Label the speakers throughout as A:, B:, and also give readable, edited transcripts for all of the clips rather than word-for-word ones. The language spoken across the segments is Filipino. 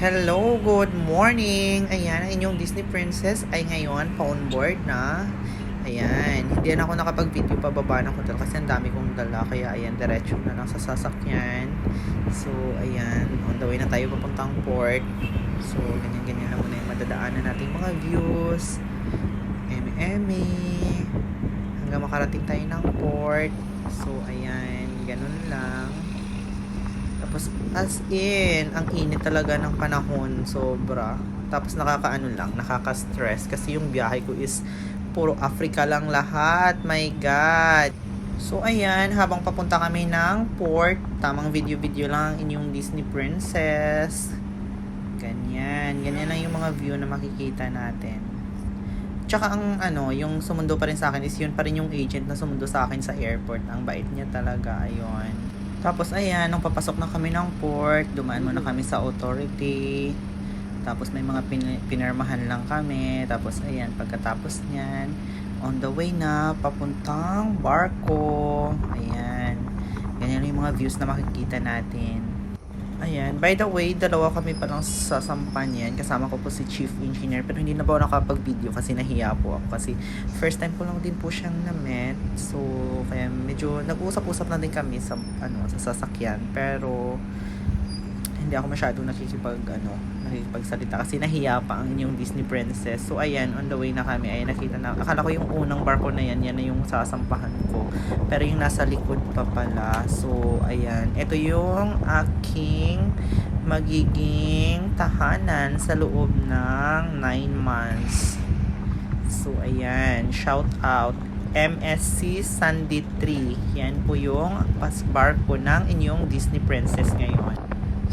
A: Hello, good morning! Ayan, ang inyong Disney Princess ay ngayon pa-on board na. Ayan, hindi na ako nakapag-video pababa ng hotel kasi ang dami kong dala. Kaya ayan, diretso na lang sa sasakyan. So, ayan, on the way na tayo papuntang port. So, ganyan-ganyan lang muna yung madadaanan nating mga views. Eme-eme. Hanggang makarating tayo ng port. So, ayan, ganun lang. Tapos, as in, ang init talaga ng panahon, sobra. Tapos nakakaano lang, nakaka-stress kasi yung biyahe ko is puro Africa lang lahat. My God! So, ayan, habang papunta kami ng port, tamang video-video lang ang inyong Disney Princess. Ganyan. Ganyan lang yung mga view na makikita natin. Tsaka ang yung sumundo pa rin sa akin is yun pa rin yung agent na sumundo sa akin sa airport. Ang bait niya talaga, ayun. Tapos ayan, nung papasok na kami ng port, dumaan muna kami sa authority. Tapos may mga pinirmahan lang kami. Tapos ayan, pagkatapos niyan, on the way na, papuntang barko. Ayan. Ganyan yung mga views na makikita natin. Ayan, by the way, dalawa kami palang sasampan yan. Kasama ko po si Chief Engineer. Pero hindi na po ako nakapag-video kasi nahiya po ako. Kasi first time ko lang din po siyang na-met. So, kaya medyo nag-uusap-usap na din kami sa sasakyan. Pero, hindi ako masyadong nakikipagsalita kasi nahiya pa ang inyong Disney Princess. So, ayan, on the way na kami. Ayan, nakita na. Akala ko yung unang barko na yan na yung sasampahan ko. Pero yung nasa likod pa pala. So, ayan. Ito yung aking magiging tahanan sa loob ng 9 months. So, ayan. Shout out. MSC Sandy 3. Yan po yung barko ng inyong Disney Princess ngayon.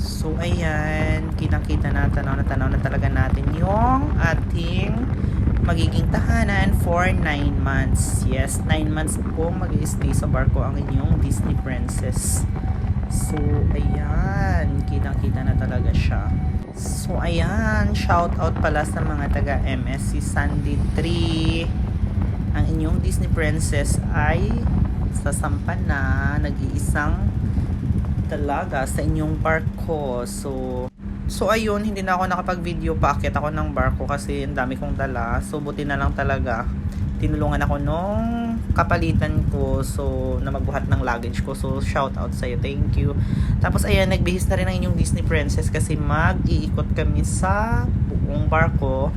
A: So, ayan, kinakita na, tanaw na talaga natin yung ating magiging tahanan for 9 months. Yes, 9 months po mag-i-stay sa barko ang inyong Disney Princess. So, ayan, kinakita na talaga siya. So, ayan, shout out pala sa mga taga MSC Sandy 3. Ang inyong Disney Princess ay sasampan na, nag-iisang talaga sa inyong barko. So ayun, hindi na ako nakapag-video, paakyat ako ng barko kasi ang dami kong dala. So buti na lang talaga tinulungan ako nung kapalitan ko, so na magbuhat ng luggage ko. So shout out sa iyo, thank you. Tapos ayan, nagbihis na rin ang inyong Disney Princess kasi mag-iikot kami sa buong barko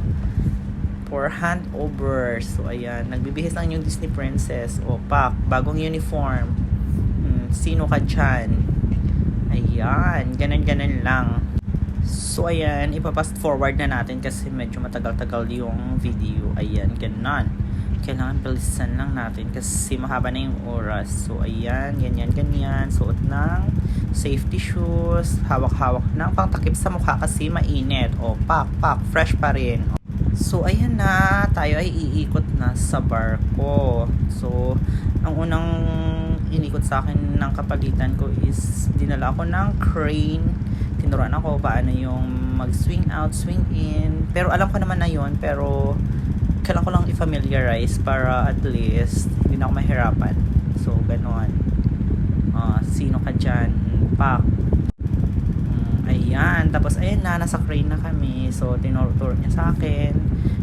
A: for handover. So ayan, nagbibihis ang inyong Disney Princess. O pak, bagong uniform. Sino ka dyan? Ayan, ganun lang. So, ayan, ipapast forward na natin kasi medyo matagal-tagal yung video. Ayan, ganun. Kailangan bilisan lang natin kasi mahaba na yung oras. So, ayan, ganyan. Suot ng safety shoes. Hawak-hawak ng pangtakip sa mukha kasi mainit. O, pak, fresh pa rin. So, ayan na. Tayo ay iikot na sa barko. So, ang unang inikot sa akin ng kapalitan ko is dinala ako ng crane. Tinuruan ako paano yung mag-swing out, swing in. Pero alam ko naman na yun. Pero kailangan ko lang i-familiarize para at least hindi na ako mahirapan. So, gano'n. Sino ka dyan? Pak. Ayan. Tapos, ayan na. Nasa crane na kami. So, tinuro niya sa akin.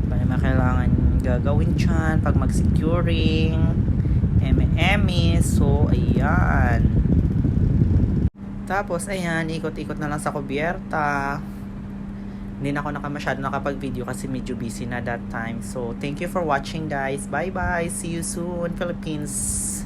A: Paano mga kailangan gagawin dyan pag mag-securing. Eme-eme. So, ayan. Tapos, ayan, ikot-ikot na lang sa kubierta. Hindi na ako masyado nakapag-video kasi medyo busy na that time. So, thank you for watching, guys. Bye-bye. See you soon, Philippines.